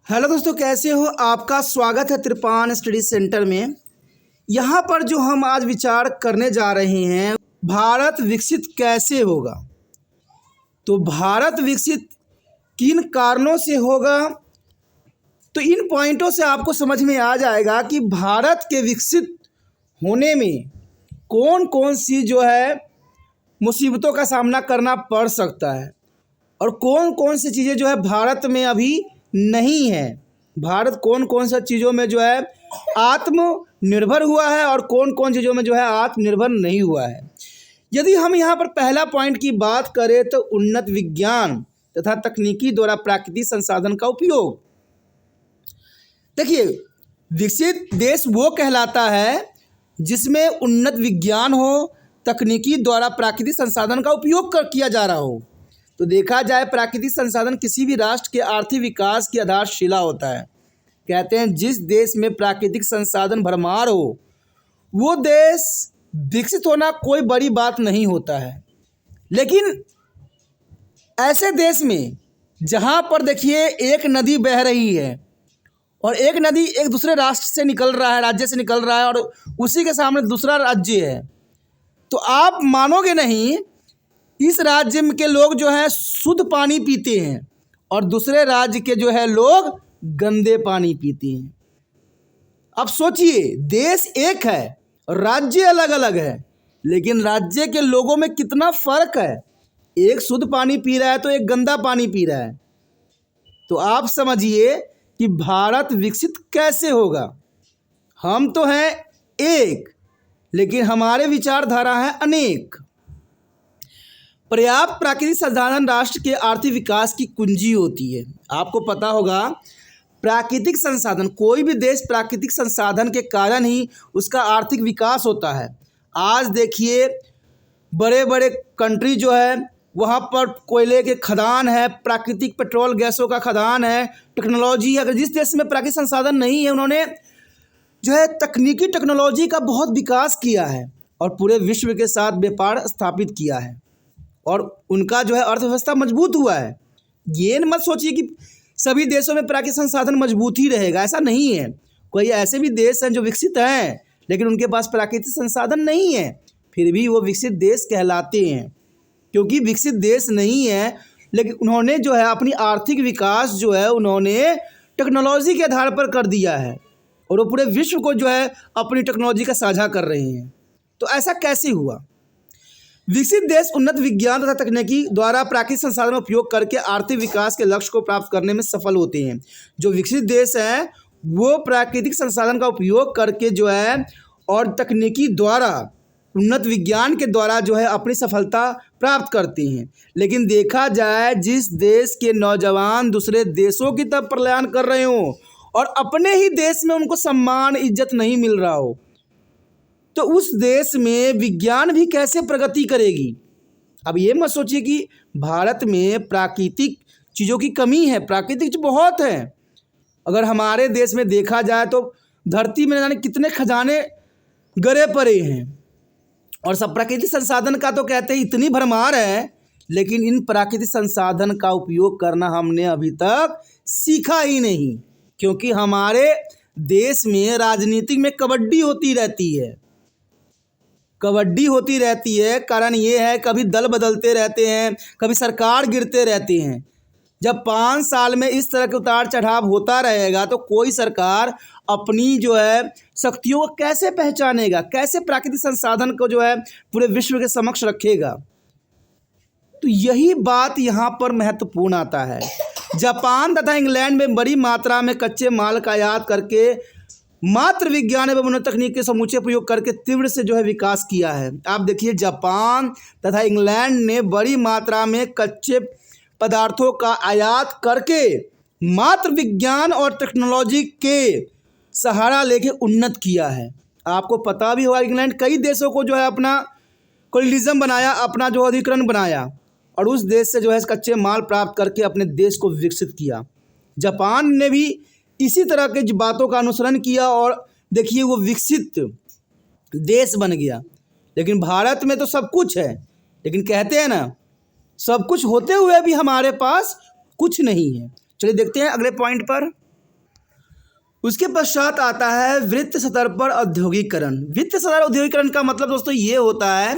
Hello दोस्तों, कैसे हो? आपका स्वागत है त्रिपान स्टडी सेंटर में। यहाँ पर जो हम आज विचार करने जा रहे हैं, भारत विकसित कैसे होगा। तो भारत विकसित किन कारणों से होगा, तो इन पॉइंटों से आपको समझ में आ जाएगा कि भारत के विकसित होने में कौन कौन सी जो है मुसीबतों का सामना करना पड़ सकता है और कौन कौन सी चीज़ें जो है भारत में अभी नहीं है। भारत कौन कौन सा चीज़ों में जो है आत्मनिर्भर हुआ है और कौन कौन चीज़ों में जो है आत्मनिर्भर नहीं हुआ है। यदि हम यहाँ पर पहला पॉइंट की बात करें तो उन्नत विज्ञान तथा तकनीकी द्वारा प्राकृतिक संसाधन का उपयोग। देखिए, विकसित देश वो कहलाता है जिसमें उन्नत विज्ञान हो, तकनीकी द्वारा प्राकृतिक संसाधन का उपयोग किया जा रहा हो। तो देखा जाए, प्राकृतिक संसाधन किसी भी राष्ट्र के आर्थिक विकास की आधारशिला होता है। कहते हैं जिस देश में प्राकृतिक संसाधन भरमार हो वो देश विकसित होना कोई बड़ी बात नहीं होता है। लेकिन ऐसे देश में जहाँ पर देखिए एक नदी बह रही है और एक नदी एक दूसरे राष्ट्र से निकल रहा है, राज्य से निकल रहा है और उसी के सामने दूसरा राज्य है, तो आप मानोगे नहीं, इस राज्य के लोग जो है शुद्ध पानी पीते हैं और दूसरे राज्य के जो है लोग गंदे पानी पीते हैं। अब सोचिए, देश एक है और राज्य अलग अलग है, लेकिन राज्य के लोगों में कितना फर्क है। एक शुद्ध पानी पी रहा है तो एक गंदा पानी पी रहा है। तो आप समझिए कि भारत विकसित कैसे होगा। हम तो हैं एक, लेकिन हमारे विचारधारा है अनेक। पर्याप्त प्राकृतिक संसाधन राष्ट्र के आर्थिक विकास की कुंजी होती है। आपको पता होगा, प्राकृतिक संसाधन, कोई भी देश प्राकृतिक संसाधन के कारण ही उसका आर्थिक विकास होता है। आज देखिए, बड़े बड़े कंट्री जो है वहाँ पर कोयले के खदान है, प्राकृतिक पेट्रोल गैसों का खदान है, टेक्नोलॉजी है। अगर जिस देश में प्राकृतिक संसाधन नहीं है, उन्होंने जो है तकनीकी टेक्नोलॉजी का बहुत विकास किया है और पूरे विश्व के साथ व्यापार स्थापित किया है और उनका जो है अर्थव्यवस्था मजबूत हुआ है। ये मत सोचिए कि सभी देशों में प्राकृतिक संसाधन मजबूत ही रहेगा, ऐसा नहीं है। कोई ऐसे भी देश हैं जो विकसित हैं लेकिन उनके पास प्राकृतिक संसाधन नहीं है, फिर भी वो विकसित देश कहलाते हैं। क्योंकि विकसित देश नहीं है, लेकिन उन्होंने जो है अपनी आर्थिक विकास जो है उन्होंने टेक्नोलॉजी के आधार पर कर दिया है और वो पूरे विश्व को जो है अपनी टेक्नोलॉजी का साझा कर रहे हैं। तो ऐसा कैसे हुआ? विकसित देश उन्नत विज्ञान तथा तकनीकी द्वारा प्राकृतिक संसाधन का उपयोग करके आर्थिक विकास के लक्ष्य को प्राप्त करने में सफल होते हैं। जो विकसित देश हैं वो प्राकृतिक संसाधन का उपयोग करके जो है और तकनीकी द्वारा, उन्नत विज्ञान के द्वारा जो है अपनी सफलता प्राप्त करते हैं। लेकिन देखा जाए, जिस देश के नौजवान दूसरे देशों की तरफ पलायन कर रहे हों और अपने ही देश में उनको सम्मान इज्जत नहीं मिल रहा हो, तो उस देश में विज्ञान भी कैसे प्रगति करेगी। अब ये मत सोचिए कि भारत में प्राकृतिक चीज़ों की कमी है, प्राकृतिक चीज़ बहुत है। अगर हमारे देश में देखा जाए तो धरती में जाने कितने खजाने गड़े पड़े हैं और सब प्राकृतिक संसाधन का तो कहते हैं इतनी भरमार है, लेकिन इन प्राकृतिक संसाधन का उपयोग करना हमने अभी तक सीखा ही नहीं। क्योंकि हमारे देश में राजनीति में कबड्डी होती रहती है, कबड्डी होती रहती है। कारण ये है, कभी दल बदलते रहते हैं, कभी सरकार गिरते रहते हैं। जब 5 साल में इस तरह के उतार चढ़ाव होता रहेगा तो कोई सरकार अपनी जो है शक्तियों को कैसे पहचानेगा, कैसे प्राकृतिक संसाधन को जो है पूरे विश्व के समक्ष रखेगा। तो यही बात यहाँ पर महत्वपूर्ण आता है। जापान तथा इंग्लैंड में बड़ी मात्रा में कच्चे माल का आयात करके मात्र विज्ञान एवं उन्नत तकनीक के समूचे प्रयोग करके तीव्र से जो है विकास किया है। आप देखिए, जापान तथा इंग्लैंड ने बड़ी मात्रा में कच्चे पदार्थों का आयात करके मात्र विज्ञान और टेक्नोलॉजी के सहारा लेके उन्नत किया है। आपको पता भी होगा, इंग्लैंड कई देशों को जो है अपना कोलिज्म बनाया, अपना जो अधिकरण बनाया और उस देश से जो है कच्चे माल प्राप्त करके अपने देश को विकसित किया। जापान ने भी इसी तरह के बातों का अनुसरण किया और देखिए वो विकसित देश बन गया। लेकिन भारत में तो सब कुछ है, लेकिन कहते हैं ना, सब कुछ होते हुए भी हमारे पास कुछ नहीं है। चलिए देखते हैं अगले पॉइंट पर। उसके पश्चात आता है वित्त स्तर पर औद्योगिकरण। वित्त स्तर औद्योगिकरण का मतलब दोस्तों ये होता है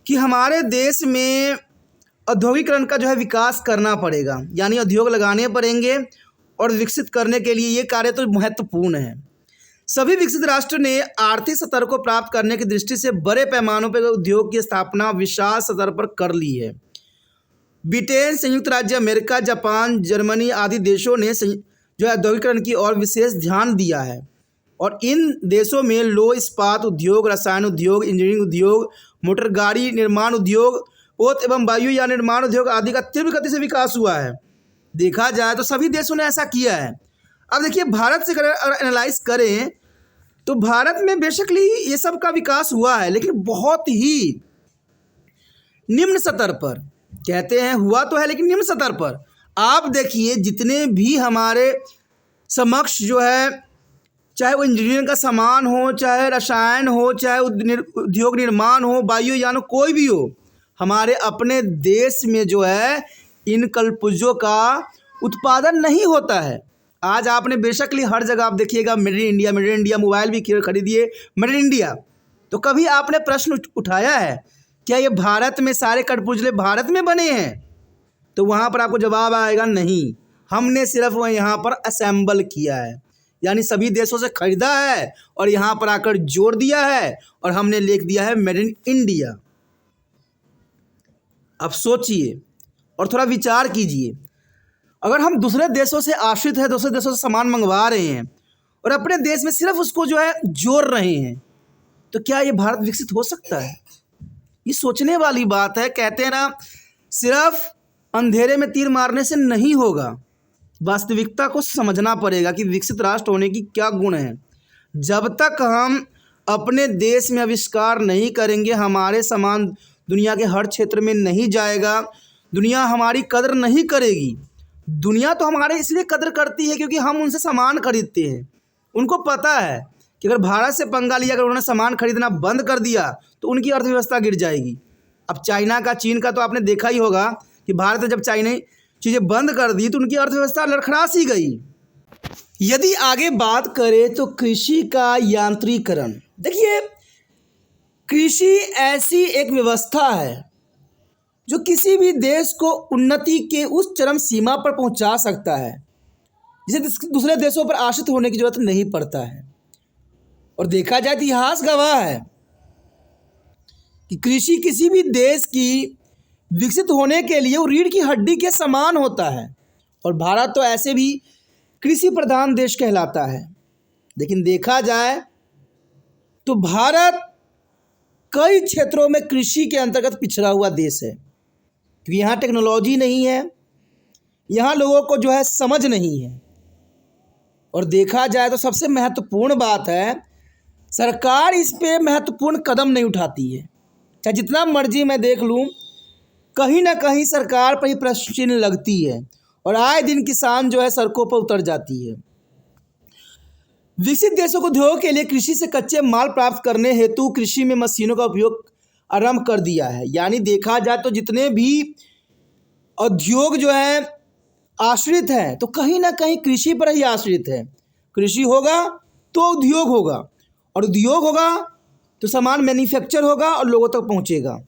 कि हमारे देश में औद्योगिकरण का जो है विकास करना पड़ेगा, यानी उद्योग लगाने पड़ेंगे और विकसित करने के लिए ये कार्य तो महत्वपूर्ण है। सभी विकसित राष्ट्र ने आर्थिक स्तर को प्राप्त करने की दृष्टि से बड़े पैमानों पर उद्योग की स्थापना विशाल स्तर पर कर ली है। ब्रिटेन, संयुक्त राज्य अमेरिका, जापान, जर्मनी आदि देशों ने जो है औद्योगिकरण की ओर विशेष ध्यान दिया है और इन देशों में लौह इस्पात उद्योग, रसायन उद्योग, इंजीनियरिंग उद्योग, मोटर गाड़ी निर्माण उद्योग, पोत एवं वायुयान निर्माण उद्योग आदि का तीव्र गति से विकास हुआ है। देखा जाए तो सभी देशों ने ऐसा किया है। अब देखिए भारत से अगर एनालाइज करें तो भारत में बेसिकली ये सब का विकास हुआ है, लेकिन बहुत ही निम्न स्तर पर। कहते हैं हुआ तो है लेकिन निम्न स्तर पर। आप देखिए जितने भी हमारे समक्ष जो है, चाहे वो इंजीनियरिंग का सामान हो, चाहे रसायन हो, चाहे उद्योग निर्माण हो, वायुयान हो, कोई भी हो, हमारे अपने देश में जो है इन कलपुर्जों का उत्पादन नहीं होता है। आज आपने बेशकली हर जगह आप देखिएगा made in India, made in India, mobile भी खरीदिए मेड इन इंडिया। तो कभी आपने प्रश्न उठाया है क्या ये भारत में सारे कठपुतले भारत में बने हैं? तो वहाँ पर आपको जवाब आएगा नहीं, हमने सिर्फ वह यहाँ पर असेंबल किया है, यानी सभी देशों से खरीदा है और यहाँ पर आकर जोड़ दिया है और हमने लिख दिया है मेड इन इंडिया। अब सोचिए और थोड़ा विचार कीजिए, अगर हम दूसरे देशों से आश्रित हैं, दूसरे देशों से सामान मंगवा रहे हैं और अपने देश में सिर्फ उसको जो है जोड़ रहे हैं, तो क्या ये भारत विकसित हो सकता है? ये सोचने वाली बात है। कहते हैं ना, सिर्फ अंधेरे में तीर मारने से नहीं होगा, वास्तविकता को समझना पड़ेगा कि विकसित राष्ट्र होने की क्या गुण है। जब तक हम अपने देश में आविष्कार नहीं करेंगे, हमारे सामान दुनिया के हर क्षेत्र में नहीं जाएगा, दुनिया हमारी कदर नहीं करेगी। दुनिया तो हमारे इसलिए कदर करती है क्योंकि हम उनसे सामान खरीदते हैं। उनको पता है कि अगर भारत से पंगा लिया, अगर उन्होंने सामान खरीदना बंद कर दिया तो उनकी अर्थव्यवस्था गिर जाएगी। अब चाइना का, चीन का तो आपने देखा ही होगा कि भारत ने जब चाइना चीज़ें बंद कर दी तो उनकी अर्थव्यवस्था लड़खड़ा सी गई। यदि आगे बात करें तो कृषि का यांत्रिकरण। देखिए, कृषि ऐसी एक व्यवस्था है जो किसी भी देश को उन्नति के उस चरम सीमा पर पहुंचा सकता है जिसे दूसरे देशों पर आश्रित होने की जरूरत नहीं पड़ता है। और देखा जाए तो इतिहास गवाह है कि कृषि किसी भी देश की विकसित होने के लिए वो रीढ़ की हड्डी के समान होता है। और भारत तो ऐसे भी कृषि प्रधान देश कहलाता है। लेकिन देखा जाए तो भारत कई क्षेत्रों में कृषि के अंतर्गत पिछड़ा हुआ देश है, क्योंकि यहाँ टेक्नोलॉजी नहीं है, यहाँ लोगों को जो है समझ नहीं है। और देखा जाए तो सबसे महत्वपूर्ण बात है, सरकार इस पे महत्वपूर्ण कदम नहीं उठाती है। चाहे जितना मर्जी मैं देख लूँ, कहीं ना कहीं सरकार पर ही प्रश्न चिन्ह लगती है और आए दिन किसान जो है सड़कों पर उतर जाती है। विकसित देशों को उद्योग के लिए कृषि से कच्चे माल प्राप्त करने हेतु कृषि में मशीनों का उपयोग आरंभ कर दिया है। यानी देखा जाए तो जितने भी उद्योग जो है आश्रित हैं तो कहीं ना कहीं कृषि पर ही आश्रित है। कृषि होगा तो उद्योग होगा और उद्योग होगा तो सामान मैन्युफैक्चर होगा और लोगों तक पहुंचेगा।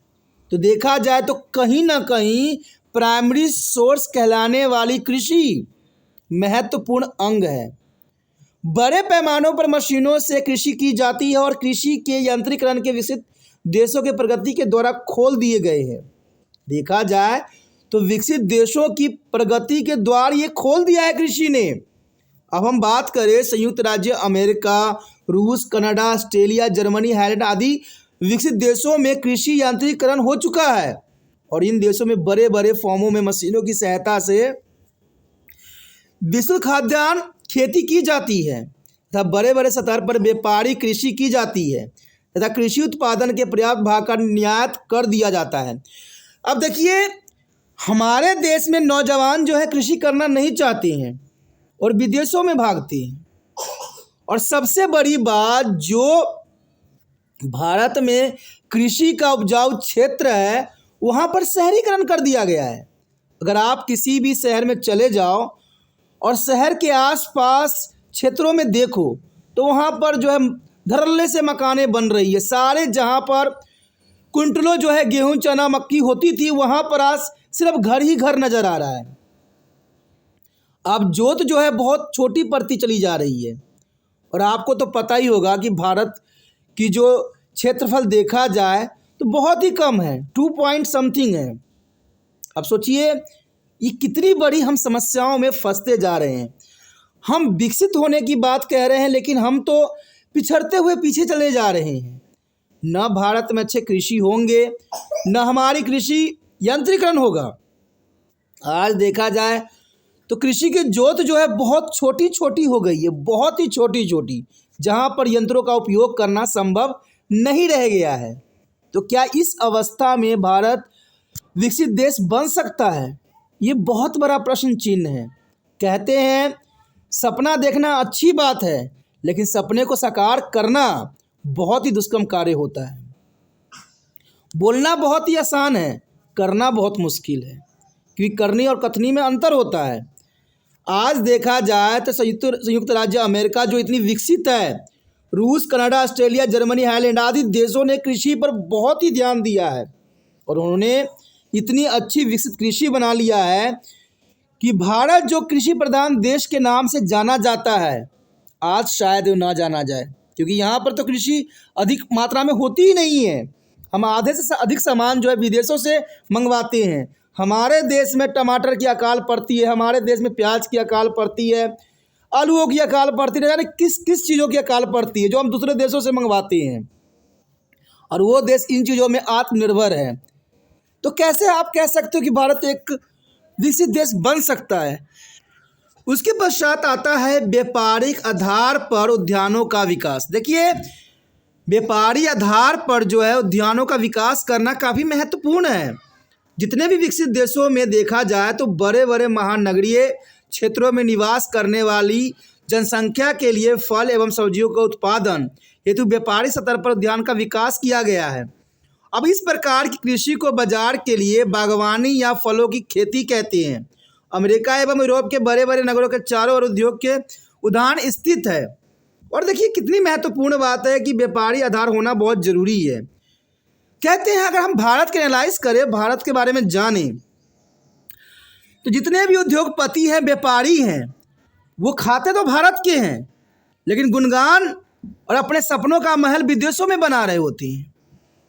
तो देखा जाए तो कहीं ना कहीं प्राइमरी सोर्स कहलाने वाली कृषि महत्वपूर्ण अंग है। बड़े पैमानों पर मशीनों से कृषि की जाती है और कृषि के यांत्रिकरण के विकसित देशों के प्रगति के द्वारा खोल दिए गए हैं। देखा जाए तो विकसित देशों की प्रगति के द्वार ये खोल दिया है कृषि ने। अब हम बात करें संयुक्त राज्य अमेरिका, रूस, कनाडा, ऑस्ट्रेलिया, जर्मनी, हालैंड आदि विकसित देशों में कृषि यांत्रिकरण हो चुका है और इन देशों में बड़े बड़े फॉर्मों में मशीनों की सहायता से विश्व खाद्यान्न खेती की जाती है तथा बड़े बड़े स्तर पर व्यापारिक कृषि की जाती है तथा कृषि उत्पादन के पर्याप्त भाग का निर्यात कर दिया जाता है। अब देखिए, हमारे देश में नौजवान जो है कृषि करना नहीं चाहते हैं और विदेशों में भागते हैं। और सबसे बड़ी बात, जो भारत में कृषि का उपजाऊ क्षेत्र है वहाँ पर शहरीकरण कर दिया गया है। अगर आप किसी भी शहर में चले जाओ और शहर के आसपास क्षेत्रों में देखो तो वहाँ पर जो है धड़ल्ले से मकानें बन रही है। सारे जहाँ पर कुंटलों जो है गेहूं चना मक्की होती थी, वहाँ पर आज सिर्फ घर ही घर नज़र आ रहा है। अब जोत जो है बहुत छोटी पड़ती चली जा रही है। और आपको तो पता ही होगा कि भारत की जो क्षेत्रफल देखा जाए तो बहुत ही कम है, 2 पॉइंट समथिंग है। अब सोचिए ये कितनी बड़ी हम समस्याओं में फंसते जा रहे हैं। हम विकसित होने की बात कह रहे हैं, लेकिन हम तो पिछड़ते हुए पीछे चले जा रहे हैं। न भारत में अच्छे कृषि होंगे, न हमारी कृषि यंत्रीकरण होगा। आज देखा जाए तो कृषि की जोत जो है बहुत छोटी छोटी हो गई है, बहुत ही छोटी छोटी, जहाँ पर यंत्रों का उपयोग करना संभव नहीं रह गया है। तो क्या इस अवस्था में भारत विकसित देश बन सकता है? ये बहुत बड़ा प्रश्न चिन्ह है। कहते हैं सपना देखना अच्छी बात है, लेकिन सपने को साकार करना बहुत ही दुष्कर्म कार्य होता है। बोलना बहुत ही आसान है, करना बहुत मुश्किल है, क्योंकि करनी और कथनी में अंतर होता है। आज देखा जाए तो संयुक्त राज्य अमेरिका जो इतनी विकसित है, रूस, कनाडा, ऑस्ट्रेलिया, जर्मनी, हाईलैंड आदि देशों ने कृषि पर बहुत ही ध्यान दिया है और उन्होंने इतनी अच्छी विकसित कृषि बना लिया है कि भारत जो कृषि प्रधान देश के नाम से जाना जाता है, आज शायद ना जाना जाए, क्योंकि यहाँ पर तो कृषि अधिक मात्रा में होती ही नहीं है। हम आधे से अधिक सामान जो है विदेशों से मंगवाते हैं। हमारे देश में टमाटर की अकाल पड़ती है, हमारे देश में प्याज की अकाल पड़ती है, आलूओं की अकाल पड़ती है, यानी किस किस चीज़ों की अकाल पड़ती है जो हम दूसरे देशों से मंगवाते हैं, और वो देश इन चीज़ों में आत्मनिर्भर है। तो कैसे आप कह सकते हो कि भारत एक विकसित देश बन सकता है? उसके पश्चात आता है व्यापारिक आधार पर उद्यानों का विकास। देखिए, व्यापारी आधार पर जो है उद्यानों का विकास करना काफ़ी महत्वपूर्ण है। जितने भी विकसित देशों में देखा जाए तो बड़े बड़े महानगरीय क्षेत्रों में निवास करने वाली जनसंख्या के लिए फल एवं सब्जियों का उत्पादन हेतु व्यापारिक स्तर पर उद्यान का विकास किया गया है। अब इस प्रकार की कृषि को बाजार के लिए बागवानी या फलों की खेती कहते हैं। अमेरिका एवं यूरोप के बड़े बड़े नगरों के चारों ओर उद्योग के उदाहरण स्थित है। और देखिए कितनी महत्वपूर्ण बात है कि व्यापारी आधार होना बहुत ज़रूरी है। कहते हैं अगर हम भारत के एनालाइज करें, भारत के बारे में जानें, तो जितने भी उद्योगपति हैं, व्यापारी हैं, वो खाते तो भारत के हैं, लेकिन गुणगान और अपने सपनों का महल विदेशों में बना रहे होते हैं।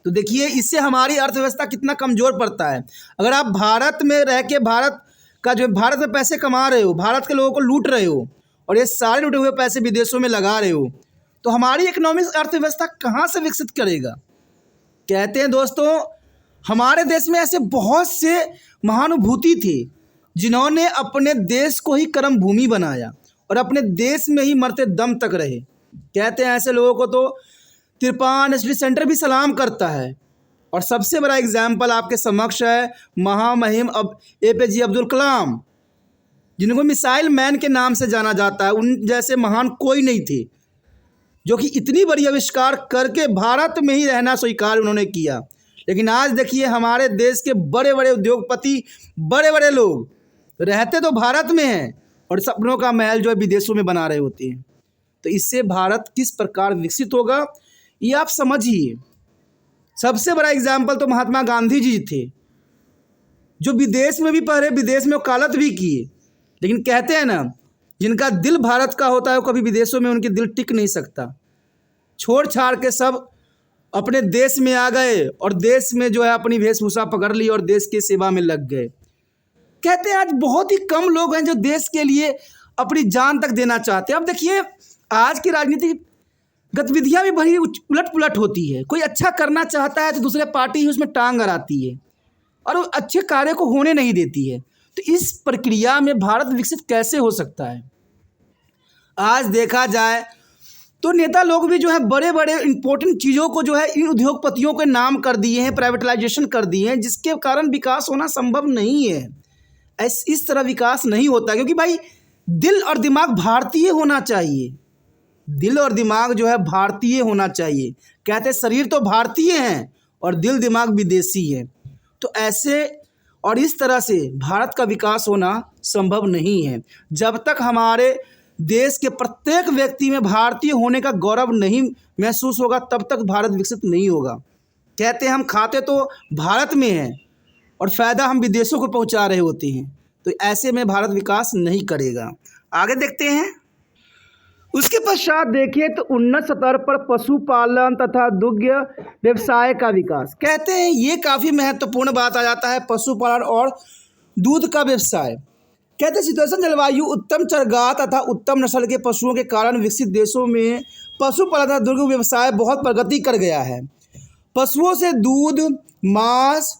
तो देखिए इससे हमारी अर्थव्यवस्था कितना कमज़ोर पड़ता है। अगर आप भारत में रह के भारत में पैसे कमा रहे हो, भारत के लोगों को लूट रहे हो और ये सारे लूटे हुए पैसे विदेशों में लगा रहे हो, तो हमारी इकोनॉमिक अर्थव्यवस्था कहाँ से विकसित करेगा? कहते हैं दोस्तों, हमारे देश में ऐसे बहुत से महानुभूति थे जिन्होंने अपने देश को ही कर्म भूमि बनाया और अपने देश में ही मरते दम तक रहे। कहते हैं ऐसे लोगों को तो तिरपान स्टडी सेंटर भी सलाम करता है। और सबसे बड़ा एग्जाम्पल आपके समक्ष है महामहिम APJ अब्दुल कलाम, जिनको मिसाइल मैन के नाम से जाना जाता है। उन जैसे महान कोई नहीं थे, जो कि इतनी बड़ी आविष्कार करके भारत में ही रहना स्वीकार उन्होंने किया। लेकिन आज देखिए हमारे देश के बड़े बड़े उद्योगपति, बड़े बड़े लोग रहते तो भारत में हैं और सपनों का महल जो है विदेशों में बना रहे होते हैं। तो इससे भारत किस प्रकार विकसित होगा ये आप समझिए। सबसे बड़ा एग्जाम्पल तो महात्मा गांधी जी थे, जो विदेश में भी पढ़े, विदेश में वकालत भी किए, लेकिन कहते हैं ना जिनका दिल भारत का होता है वो कभी विदेशों में उनके दिल टिक नहीं सकता। छोड़ छाड़ के सब अपने देश में आ गए और देश में जो है अपनी वेशभूषा पकड़ ली और देश की सेवा में लग गए। कहते हैं आज बहुत ही कम लोग हैं जो देश के लिए अपनी जान तक देना चाहते हैं। अब देखिए आज की राजनीतिक गतिविधियां भी बड़ी उलट पुलट होती है। कोई अच्छा करना चाहता है तो दूसरे पार्टी ही उसमें टांग अड़ाती है और वो अच्छे कार्य को होने नहीं देती है। तो इस प्रक्रिया में भारत विकसित कैसे हो सकता है? आज देखा जाए तो नेता लोग भी जो है बड़े बड़े इंपॉर्टेंट चीज़ों को जो है इन उद्योगपतियों के नाम कर दिए हैं, प्राइवेटाइजेशन कर दिए हैं, जिसके कारण विकास होना संभव नहीं है। इस तरह विकास नहीं होता, क्योंकि भाई दिल और दिमाग भारतीय होना चाहिए। दिल और दिमाग जो है भारतीय होना चाहिए। कहते हैं शरीर तो भारतीय हैं और दिल दिमाग विदेशी है। तो ऐसे और इस तरह से भारत का विकास होना संभव नहीं है जब तक हमारे देश के प्रत्येक व्यक्ति में भारतीय होने का गौरव नहीं महसूस होगा, तब तक भारत विकसित नहीं होगा। कहते हैं हम खाते तो भारत में हैं और फ़ायदा हम विदेशों को पहुंचा रहे होते हैं, तो ऐसे में भारत विकास नहीं करेगा। आगे देखते हैं। उसके पश्चात देखिए तो उन्नत स्तर पर पशुपालन तथा दुग्ध व्यवसाय का विकास। कहते हैं ये काफ़ी महत्वपूर्ण बात आ जाता है, पशुपालन और दूध का व्यवसाय। कहते हैं शीतोष्ण जलवायु, उत्तम चारागाह तथा उत्तम नस्ल के पशुओं के कारण विकसित देशों में पशुपालन तथा दुग्ध व्यवसाय बहुत प्रगति कर गया है। पशुओं से दूध, मांस,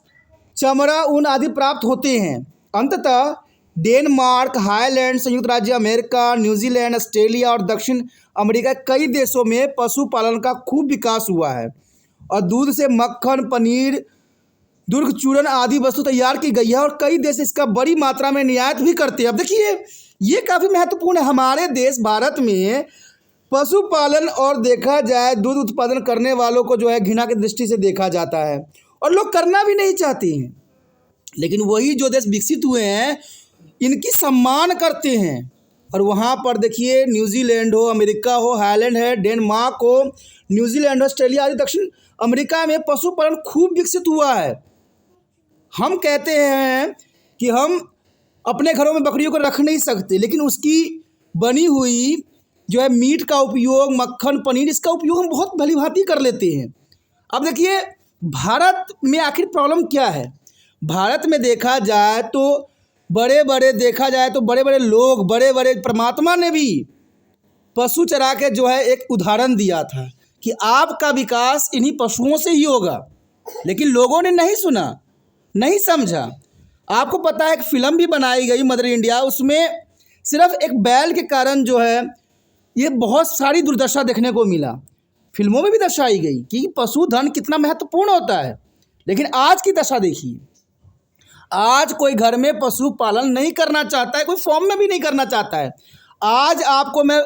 चमड़ा, ऊन आदि प्राप्त होते हैं। अंततः डेनमार्क, हाईलैंड, संयुक्त राज्य अमेरिका, न्यूजीलैंड, ऑस्ट्रेलिया और दक्षिण अमेरिका कई देशों में पशुपालन का खूब विकास हुआ है और दूध से मक्खन, पनीर, दुग्ध चूर्ण आदि वस्तु तैयार की गई है और कई देश इसका बड़ी मात्रा में निर्यात भी करते हैं। अब देखिए ये काफ़ी महत्वपूर्ण है। हमारे देश भारत में पशुपालन और देखा जाए दूध उत्पादन करने वालों को जो है घृणा की दृष्टि से देखा जाता है और लोग करना भी नहीं चाहते हैं, लेकिन वही जो देश विकसित हुए हैं इनकी सम्मान करते हैं। और वहाँ पर देखिए न्यूजीलैंड हो, अमेरिका हो, हाईलैंड है, डेनमार्क हो, न्यूजीलैंड, ऑस्ट्रेलिया आदि दक्षिण अमेरिका में पशुपालन खूब विकसित हुआ है। हम कहते हैं कि हम अपने घरों में बकरियों को रख नहीं सकते, लेकिन उसकी बनी हुई जो है मीट का उपयोग, मक्खन, पनीर, इसका उपयोग हम बहुत भली भांति कर लेते हैं। अब देखिए भारत में आखिर प्रॉब्लम क्या है। भारत में देखा जाए तो बड़े बड़े लोग, बड़े बड़े परमात्मा ने भी पशु चरा के जो है एक उदाहरण दिया था कि आपका विकास इन्हीं पशुओं से ही होगा, लेकिन लोगों ने नहीं सुना, नहीं समझा। आपको पता है एक फिल्म भी बनाई गई मदर इंडिया, उसमें सिर्फ एक बैल के कारण जो है ये बहुत सारी दुर्दशा देखने को मिला। फिल्मों में भी दर्शाई गई कि पशुधन कितना महत्वपूर्ण होता है, लेकिन आज की दशा देखिए। आज कोई घर में पशुपालन नहीं करना चाहता है, कोई फॉर्म में भी नहीं करना चाहता है। आज आपको मैं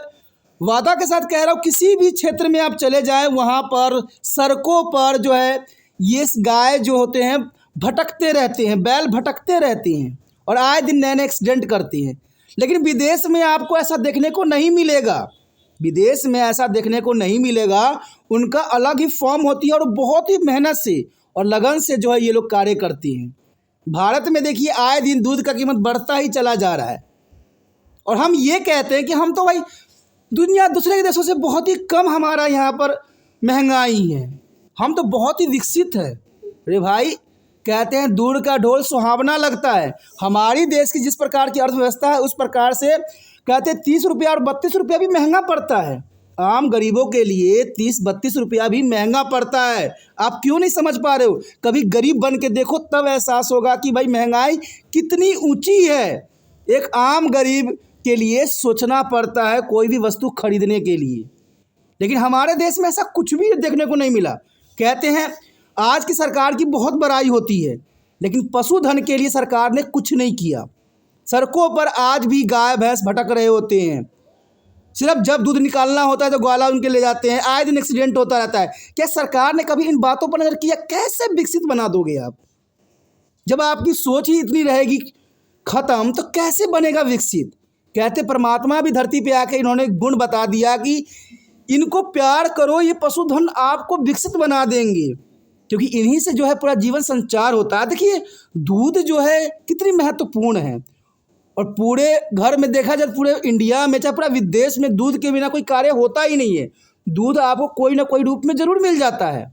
वादा के साथ कह रहा हूँ, किसी भी क्षेत्र में आप चले जाएं, वहाँ पर सड़कों पर जो है ये गाय जो होते हैं भटकते रहते हैं, बैल भटकते रहते हैं और आए दिन नए नए एक्सीडेंट करते हैं। लेकिन विदेश में आपको ऐसा देखने को नहीं मिलेगा। विदेश में ऐसा देखने को नहीं मिलेगा। उनका अलग ही फॉर्म होती है और बहुत ही मेहनत से और लगन से जो है ये लोग कार्य करते हैं। भारत में देखिए आए दिन दूध का कीमत बढ़ता ही चला जा रहा है और हम ये कहते हैं कि हम तो भाई दुनिया दूसरे के देशों से बहुत ही कम हमारा यहाँ पर महंगाई है, हम तो बहुत ही विकसित है। अरे भाई कहते हैं दूर का ढोल सुहावना लगता है। हमारी देश की जिस प्रकार की अर्थव्यवस्था है उस प्रकार से कहते हैं 30 रुपया और 32 रुपया भी महंगा पड़ता है। आम गरीबों के लिए 30-32 रुपया भी महंगा पड़ता है। आप क्यों नहीं समझ पा रहे हो? कभी गरीब बन के देखो, तब एहसास होगा कि भाई महंगाई कितनी ऊंची है। एक आम गरीब के लिए सोचना पड़ता है कोई भी वस्तु खरीदने के लिए, लेकिन हमारे देश में ऐसा कुछ भी देखने को नहीं मिला। कहते हैं आज की सरकार की बहुत बड़ाई होती है, लेकिन पशुधन के लिए सरकार ने कुछ नहीं किया। सड़कों पर आज भी गाय भैंस भटक रहे होते हैं। सिर्फ जब दूध निकालना होता है तो ग्वाला उनके ले जाते हैं। आए दिन एक्सीडेंट होता रहता है। क्या सरकार ने कभी इन बातों पर नजर किया? कैसे विकसित बना दोगे आप? जब आपकी सोच ही इतनी रहेगी खत्म, तो कैसे बनेगा विकसित? कहते परमात्मा भी धरती पे आके इन्होंने गुण बता दिया कि इनको प्यार करो, ये पशुधन आपको विकसित बना देंगे, क्योंकि इन्हीं से जो है पूरा जीवन संचार होता है। देखिए दूध जो है कितनी महत्वपूर्ण है और पूरे घर में देखा जाए, पूरे इंडिया में चाहे पूरा विदेश में दूध के बिना कोई कार्य होता ही नहीं है। दूध आपको कोई ना कोई रूप में ज़रूर मिल जाता है,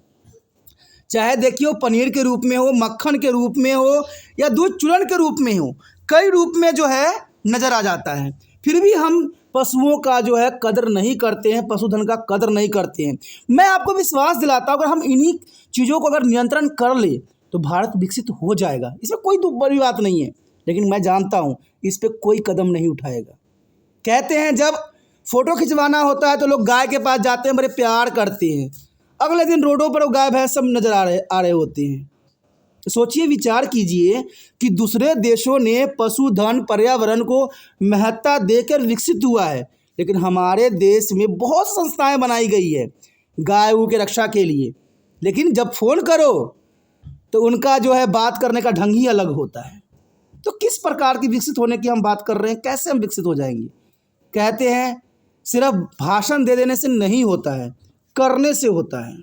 चाहे देखिए वो पनीर के रूप में हो, मक्खन के रूप में हो या दूध चूर्ण के रूप में हो, कई रूप में जो है नज़र आ जाता है। फिर भी हम पशुओं का जो है कदर नहीं करते हैं, पशुधन का कदर नहीं करते हैं। मैं आपको विश्वास दिलाता हूँ अगर हम इन्हीं चीज़ों को अगर नियंत्रण कर ले तो भारत विकसित हो जाएगा। इसमें कोई बड़ी बात नहीं है, लेकिन मैं जानता हूँ इस पर कोई कदम नहीं उठाएगा। कहते हैं जब फ़ोटो खिंचवाना होता है तो लोग गाय के पास जाते हैं, बड़े प्यार करते हैं। अगले दिन रोडों पर वो गाय भैंस सब नज़र आ रहे होते हैं। तो सोचिए, विचार कीजिए कि दूसरे देशों ने पशुधन पर्यावरण को महत्ता देकर विकसित हुआ है, लेकिन हमारे देश में बहुत संस्थाएं बनाई गई है गाय के रक्षा के लिए, लेकिन जब फ़ोन करो तो उनका जो है बात करने का ढंग ही अलग होता है। तो किस प्रकार की विकसित होने की हम बात कर रहे हैं? कैसे हम विकसित हो जाएंगे? कहते हैं सिर्फ भाषण दे देने से नहीं होता है, करने से होता है।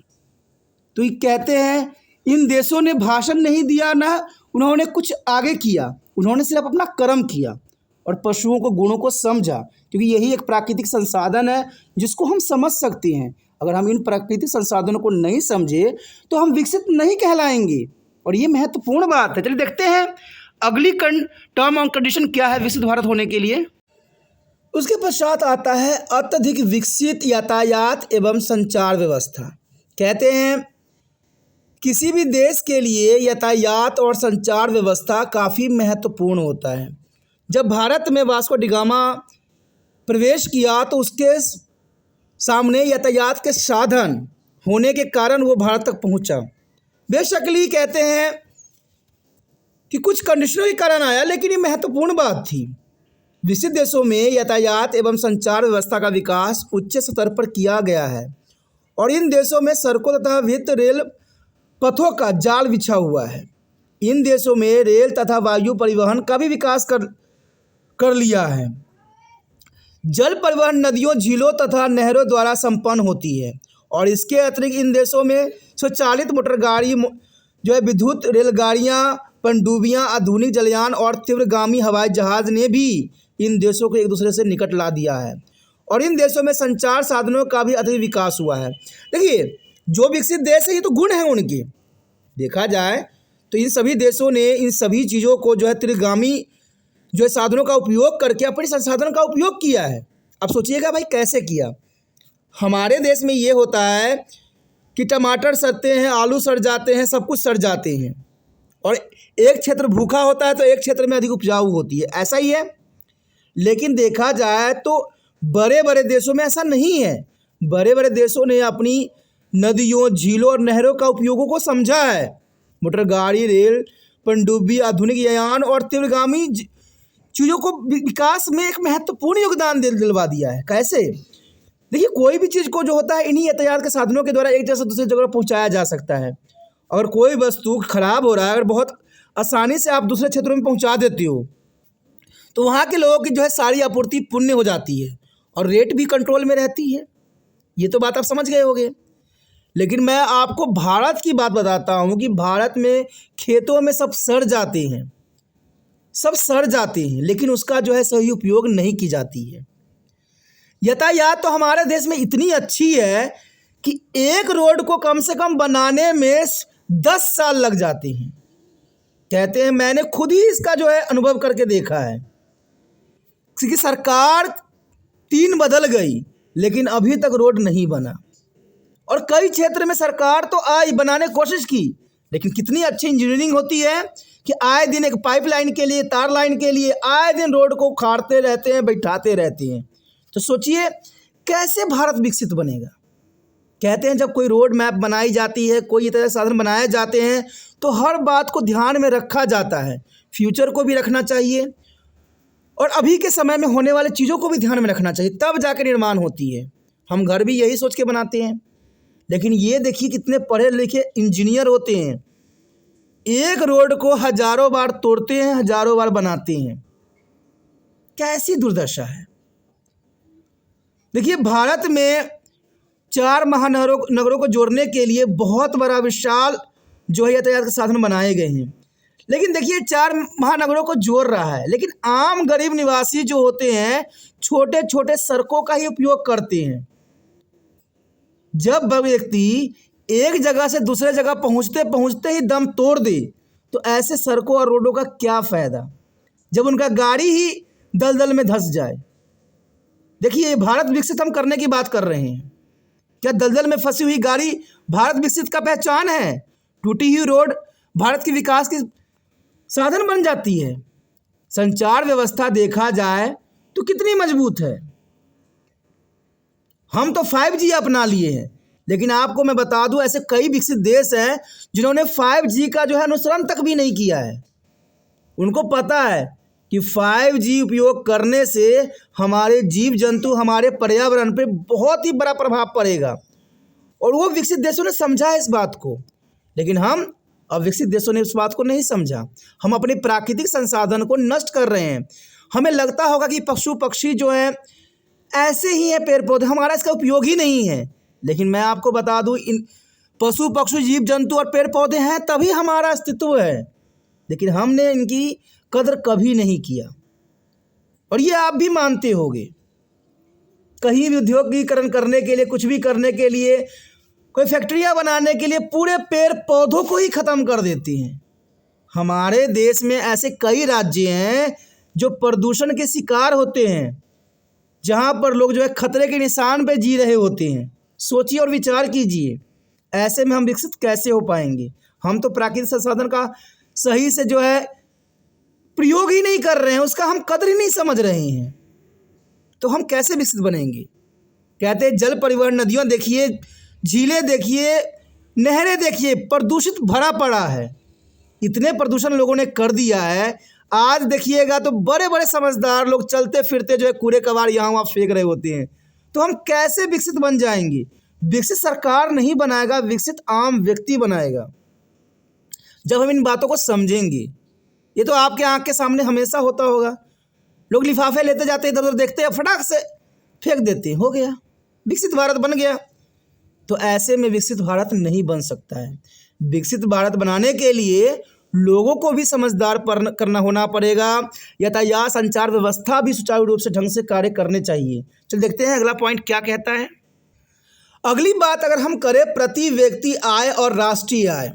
तो ये कहते हैं इन देशों ने भाषण नहीं दिया, ना उन्होंने कुछ आगे किया, उन्होंने सिर्फ अपना कर्म किया और पशुओं को गुणों को समझा, क्योंकि यही एक प्राकृतिक संसाधन है जिसको हम समझ सकते हैं। अगर हम इन प्राकृतिक संसाधनों को नहीं समझे तो हम विकसित नहीं कहलाएंगे, और ये महत्वपूर्ण बात है। चलिए देखते हैं अगली टर्म और कंडीशन क्या है विकसित भारत होने के लिए। उसके पश्चात आता है अत्यधिक विकसित यातायात एवं संचार व्यवस्था। कहते हैं किसी भी देश के लिए यातायात और संचार व्यवस्था काफ़ी महत्वपूर्ण होता है। जब भारत में वास्को डी गामा प्रवेश किया तो उसके सामने यातायात के साधन होने के कारण वो भारत तक पहुंचा। बेशकली कहते हैं कि कुछ कंडीशनों के कारण आया, लेकिन ये महत्वपूर्ण बात थी। विकसित देशों में यातायात एवं संचार व्यवस्था का विकास उच्च स्तर पर किया गया है और इन देशों में सड़कों तथा विद्युत रेल पथों का जाल बिछा हुआ है। इन देशों में रेल तथा वायु परिवहन का भी विकास कर लिया है। जल परिवहन नदियों, झीलों तथा नहरों द्वारा संपन्न होती है और इसके अतिरिक्त इन देशों में स्वचालित मोटर गाड़ी जो है, विद्युत रेलगाड़ियाँ, पनडुब्बियाँ, आधुनिक जलयान और तीव्रगामी हवाई जहाज़ ने भी इन देशों को एक दूसरे से निकट ला दिया है और इन देशों में संचार साधनों का भी अधिक विकास हुआ है। देखिए, जो विकसित देश है ये तो गुण है उनके, देखा जाए तो इन सभी देशों ने इन सभी चीज़ों को जो है तीव्रगामी जो है साधनों का उपयोग करके अपने संसाधनों का उपयोग किया है। अब सोचिएगा भाई कैसे किया। हमारे देश में ये होता है कि टमाटर सड़ते हैं, आलू सड़ जाते हैं, सब कुछ सड़ जाते हैं और एक क्षेत्र भूखा होता है तो एक क्षेत्र में अधिक उपजाऊ होती है, ऐसा ही है। लेकिन देखा जाए तो बड़े बड़े देशों में ऐसा नहीं है। बड़े बड़े देशों ने अपनी नदियों, झीलों और नहरों का उपयोगों को समझा है। मोटर गाड़ी, रेल, पनडुब्बी, आधुनिक यान और तीव्रगामी चीज़ों को विकास में एक महत्वपूर्ण योगदान दिलवा दिया है। कैसे? देखिए, कोई भी चीज़ को जो होता है इन्हीं यातायात के साधनों के द्वारा एक जगह से दूसरी जगह पहुंचाया जा सकता है। अगर कोई वस्तु खराब हो रहा है, अगर बहुत आसानी से आप दूसरे क्षेत्रों में पहुंचा देते हो तो वहाँ के लोगों की जो है सारी आपूर्ति पुण्य हो जाती है और रेट भी कंट्रोल में रहती है। ये तो बात आप समझ गए होंगे। लेकिन मैं आपको भारत की बात बताता हूँ कि भारत में खेतों में सब सड़ जाते हैं, सब सड़ जाते हैं, लेकिन उसका जो है सही उपयोग नहीं की जाती है। यातायात तो हमारे देश में इतनी अच्छी है कि एक रोड को कम से कम बनाने में 10 साल लग जाते हैं। कहते हैं, मैंने खुद ही इसका जो है अनुभव करके देखा है, क्योंकि सरकार 3 बदल गई लेकिन अभी तक रोड नहीं बना और कई क्षेत्र में सरकार तो आई बनाने की कोशिश की, लेकिन कितनी अच्छी इंजीनियरिंग होती है कि आए दिन एक पाइपलाइन के लिए, तार लाइन के लिए आए दिन रोड को उखाड़ते रहते हैं, बैठाते रहते हैं। तो सोचिए कैसे भारत विकसित बनेगा। कहते हैं जब कोई रोड मैप बनाई जाती है, कोई इस तरह साधन बनाए जाते हैं तो हर बात को ध्यान में रखा जाता है। फ्यूचर को भी रखना चाहिए और अभी के समय में होने वाली चीज़ों को भी ध्यान में रखना चाहिए, तब जाकर निर्माण होती है। हम घर भी यही सोच के बनाते हैं, लेकिन ये देखिए कितने पढ़े लिखे इंजीनियर होते हैं, एक रोड को हजारों बार तोड़ते हैं, हजारों बार बनाते हैं। कैसी दुर्दशा है। देखिए, भारत में 4 महानगरों को जोड़ने के लिए बहुत बड़ा विशाल जो है यातायात के साधन बनाए गए हैं। लेकिन देखिए 4 महानगरों को जोड़ रहा है, लेकिन आम गरीब निवासी जो होते हैं छोटे छोटे सड़कों का ही उपयोग करते हैं। जब व्यक्ति एक जगह से दूसरे जगह पहुंचते पहुंचते ही दम तोड़ दे तो ऐसे सड़कों और रोडों का क्या फ़ायदा, जब उनका गाड़ी ही दलदल में धंस जाए। देखिए, भारत विकसित हम करने की बात कर रहे हैं, क्या दलदल में फंसी हुई गाड़ी भारत विकसित का पहचान है? टूटी हुई रोड भारत के विकास की साधन बन जाती है। संचार व्यवस्था देखा जाए तो कितनी मजबूत है। हम तो 5G अपना लिए हैं, लेकिन आपको मैं बता दूं ऐसे कई विकसित देश हैं जिन्होंने 5G का जो है अनुसरण तक भी नहीं किया है। उनको पता है कि 5G उपयोग करने से हमारे जीव जंतु, हमारे पर्यावरण पे बहुत ही बड़ा प्रभाव पड़ेगा और वो विकसित देशों ने समझा है इस बात को। लेकिन हम अविकसित देशों ने इस बात को नहीं समझा। हम अपने प्राकृतिक संसाधन को नष्ट कर रहे हैं। हमें लगता होगा कि पशु पक्षी जो हैं ऐसे ही है पेड़ पौधे, हमारा इसका उपयोग ही नहीं है। लेकिन मैं आपको बता दूं, इन पशु पक्षी जीव जंतु और पेड़ पौधे हैं तभी हमारा अस्तित्व है, लेकिन हमने इनकी कदर कभी नहीं किया। और ये आप भी मानते होंगे। कहीं भी उद्योगीकरण करने के लिए, कुछ भी करने के लिए, कोई फैक्ट्रियां बनाने के लिए पूरे पेड़ पौधों को ही ख़त्म कर देती हैं। हमारे देश में ऐसे कई राज्य हैं जो प्रदूषण के शिकार होते हैं, जहाँ पर लोग जो है खतरे के निशान पे जी रहे होते हैं। सोचिए और विचार कीजिए, ऐसे में हम विकसित कैसे हो पाएंगे? हम तो प्राकृतिक संसाधन का सही से जो है प्रयोग ही नहीं कर रहे हैं, उसका हम कदर ही नहीं समझ रहे हैं, तो हम कैसे विकसित बनेंगे? कहते हैं जल परिवहन, नदियाँ देखिए, झीलें देखिए, नहरें देखिए, प्रदूषित भरा पड़ा है। इतने प्रदूषण लोगों ने कर दिया है। आज देखिएगा तो बड़े बड़े समझदार लोग चलते फिरते जो है कूड़े कबाड़ यहाँ वहाँ फेंक रहे होते हैं। तो हम कैसे विकसित बन जाएंगे? विकसित सरकार नहीं बनाएगा, विकसित आम व्यक्ति बनाएगा, जब हम इन बातों को समझेंगे। ये तो आपके आँख के सामने हमेशा होता होगा। लोग लिफाफे लेते जाते हैं, इधर उधर देखते हैं, फटाक से फेंक देते हैं, हो गया, विकसित भारत बन गया। तो ऐसे में विकसित भारत नहीं बन सकता है। विकसित भारत बनाने के लिए लोगों को भी समझदार करना होना पड़ेगा। यातायात संचार व्यवस्था भी सुचारू रूप से ढंग से कार्य करने चाहिए। चल देखते हैं अगला पॉइंट क्या कहता है। अगली बात अगर हम करें प्रति व्यक्ति आय और राष्ट्रीय आय,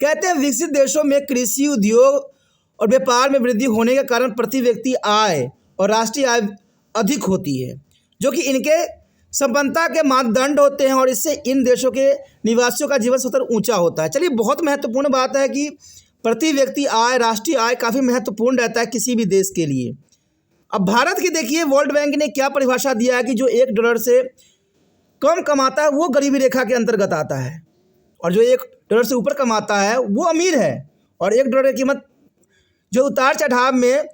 कहते हैं विकसित देशों में कृषि, उद्योग और व्यापार में वृद्धि होने के कारण प्रति व्यक्ति आय और राष्ट्रीय आय अधिक होती है, जो कि इनके संपन्नता के मानदंड होते हैं, और इससे इन देशों के निवासियों का जीवन स्तर ऊंचा होता है। चलिए, बहुत महत्वपूर्ण बात है कि प्रति व्यक्ति आय, राष्ट्रीय आय काफ़ी महत्वपूर्ण रहता है किसी भी देश के लिए। अब भारत की देखिए, वर्ल्ड बैंक ने क्या परिभाषा दिया है कि जो $1 से कम कमाता है वो गरीबी रेखा के अंतर्गत आता है, और जो $1 से ऊपर कमाता है वो अमीर है। और $1 की कीमत जो उतार चढ़ाव में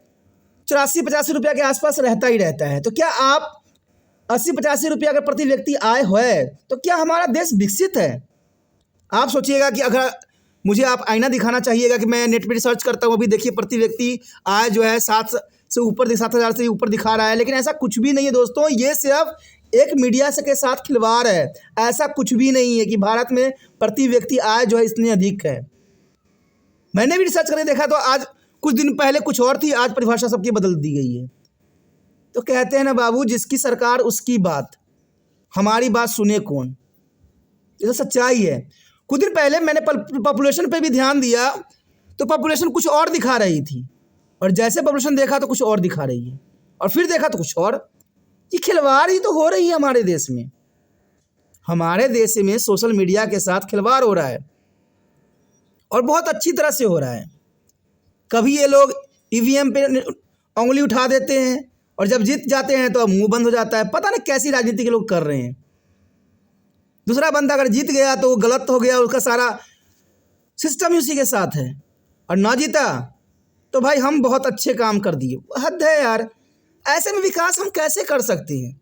84-85 रुपये के आसपास रहता ही रहता है। तो क्या आप 80-85 रुपये अगर प्रति व्यक्ति आय है तो क्या हमारा देश विकसित है? आप सोचिएगा कि अगर मुझे आप आईना दिखाना चाहिएगा कि मैं नेट पर सर्च करता हूँ, अभी देखिए प्रति व्यक्ति आय जो है 7,000 से ऊपर दिखा रहा है, लेकिन ऐसा कुछ भी नहीं है दोस्तों। ये सिर्फ एक मीडिया से के साथ खिलवाड़ है। ऐसा कुछ भी नहीं है कि भारत में प्रति व्यक्ति आय जो है इतनी अधिक है। मैंने भी रिसर्च करके देखा तो आज कुछ दिन पहले कुछ और थी, आज परिभाषा सबकी बदल दी गई है। तो कहते हैं ना बाबू, जिसकी सरकार उसकी बात, हमारी बात सुने कौन? ये तो सच्चाई है। कुछ दिन पहले मैंने पॉपुलेशन पे भी ध्यान दिया तो पॉपुलेशन कुछ और दिखा रही थी, और जैसे पॉपुलेशन देखा तो कुछ और दिखा रही है, और फिर देखा तो कुछ और। ये खिलवाड़ ही तो हो रही है हमारे देश में। हमारे देश में सोशल मीडिया के साथ खिलवाड़ हो रहा है, और बहुत अच्छी तरह से हो रहा है। कभी ये लोग ईवीएम पे उंगली उठा देते हैं, और जब जीत जाते हैं तो मुंह बंद हो जाता है। पता नहीं कैसी राजनीति के लोग कर रहे हैं। दूसरा बंदा अगर जीत गया तो वो गलत हो गया, उसका सारा सिस्टम ही उसी के साथ है, और ना जीता तो भाई हम बहुत अच्छे काम कर दिए। हद है यार। ऐसे में विकास हम कैसे कर सकते हैं?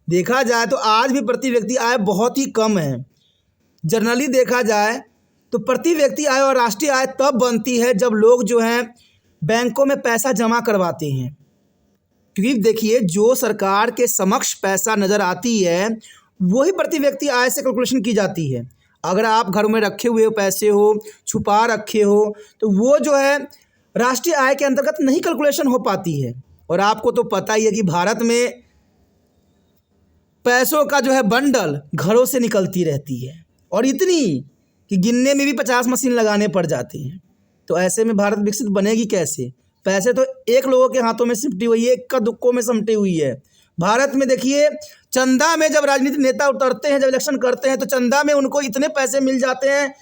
देखा जाए तो आज भी प्रति व्यक्ति आय बहुत ही कम है। जनरली देखा जाए तो प्रति व्यक्ति आय और राष्ट्रीय आय तब बनती है जब लोग जो हैं बैंकों में पैसा जमा करवाते हैं, क्योंकि देखिए जो सरकार के समक्ष पैसा नज़र आती है वही प्रति व्यक्ति आय से कैलकुलेशन की जाती है। अगर आप घर में रखे हुए पैसे हो, छुपा रखे हो, तो वो जो है राष्ट्रीय आय के अंतर्गत नहीं कैलकुलेशन हो पाती है। और आपको तो पता ही है कि भारत में पैसों का जो है बंडल घरों से निकलती रहती है, और इतनी कि गिनने में भी 50 मशीन लगाने पड़ जाते हैं। तो ऐसे में भारत विकसित बनेगी कैसे? पैसे तो एक लोगों के हाथों में सिमटी हुई है, इक्का दुक्कों में सिमटी हुई है। भारत में देखिए, चंदा में जब राजनीतिक नेता उतरते हैं, जब इलेक्शन करते हैं, तो चंदा में उनको इतने पैसे मिल जाते हैं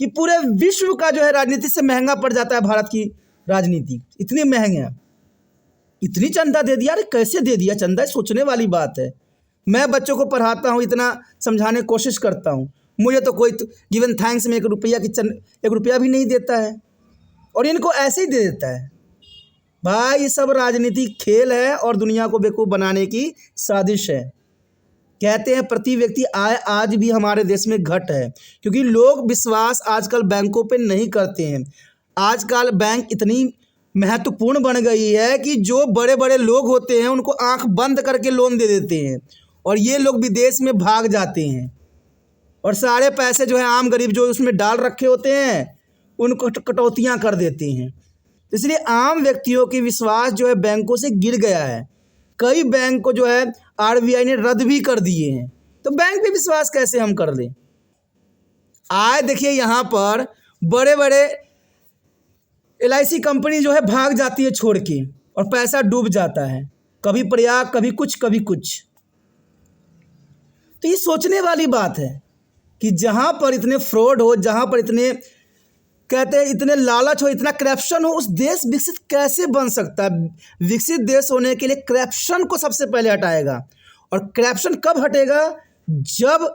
कि पूरे विश्व का जो है राजनीति से महंगा पड़ जाता है। भारत की राजनीति इतनी महंगी है, इतनी चंदा दे दिया। अरे कैसे दे दिया चंदा? सोचने वाली बात है। मैं बच्चों को पढ़ाता हूँ, इतना समझाने की कोशिश करता हूँ, मुझे तो कोई गिवन थैंक्स में 1 रुपया भी नहीं देता है, और इनको ऐसे ही दे देता है। भाई ये सब राजनीतिक खेल है और दुनिया को बेवकूफ़ बनाने की साजिश है। कहते हैं प्रति व्यक्ति आय आज भी हमारे देश में घट है, क्योंकि लोग विश्वास आजकल बैंकों पे नहीं करते हैं। आजकल बैंक इतनी महत्वपूर्ण बन गई है कि जो बड़े बड़े लोग होते हैं उनको आंख बंद करके लोन दे देते हैं और ये लोग विदेश में भाग जाते हैं और सारे पैसे जो है आम गरीब जो उसमें डाल रखे होते हैं उनको कटौतियाँ कर देते हैं। इसलिए आम व्यक्तियों की विश्वास जो है बैंकों से गिर गया है। कई बैंक को जो है आरबीआई ने रद्द भी कर दिए हैं, तो बैंक पे विश्वास कैसे हम कर लें। आए देखिए यहाँ पर बड़े बड़े LIC कंपनी जो है भाग जाती है छोड़ के और पैसा डूब जाता है, कभी प्रयाग कभी कुछ कभी कुछ। तो ये सोचने वाली बात है कि जहाँ पर इतने फ्रॉड हो, जहाँ पर इतने कहते हैं इतने लालच हो, इतना करप्शन हो, उस देश विकसित कैसे बन सकता है। विकसित देश होने के लिए करप्शन को सबसे पहले हटाएगा और करप्शन कब हटेगा, जब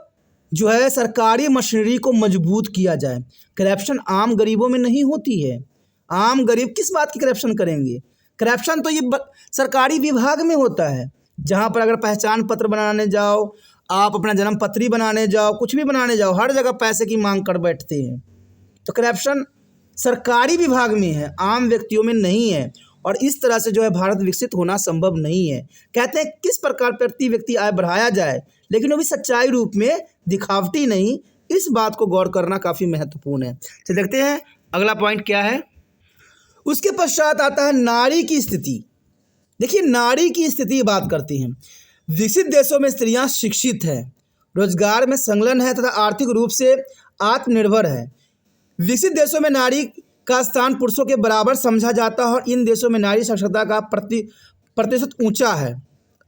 जो है सरकारी मशीनरी को मजबूत किया जाए। करप्शन आम गरीबों में नहीं होती है। आम गरीब किस बात की करप्शन करेंगे। करप्शन तो ये सरकारी विभाग में होता है, जहाँ पर अगर पहचान पत्र बनाने जाओ, आप अपना जन्म पत्री बनाने जाओ, कुछ भी बनाने जाओ, हर जगह पैसे की मांग कर बैठते हैं। तो करप्शन सरकारी विभाग में है, आम व्यक्तियों में नहीं है। और इस तरह से जो है भारत विकसित होना संभव नहीं है। कहते हैं किस प्रकार प्रति व्यक्ति आय बढ़ाया जाए, लेकिन वो भी सच्चाई रूप में, दिखावटी नहीं। इस बात को गौर करना काफ़ी महत्वपूर्ण है। तो देखते हैं अगला पॉइंट क्या है। उसके पश्चात आता है नारी की स्थिति। देखिए नारी की स्थिति बात करती हैं। विकसित देशों में स्त्रियां शिक्षित है, रोजगार में संलग्न है तथा आर्थिक रूप से आत्मनिर्भर है। विकसित देशों में नारी का स्थान पुरुषों के बराबर समझा जाता है और इन देशों में नारी साक्षरता का प्रतिशत ऊंचा है।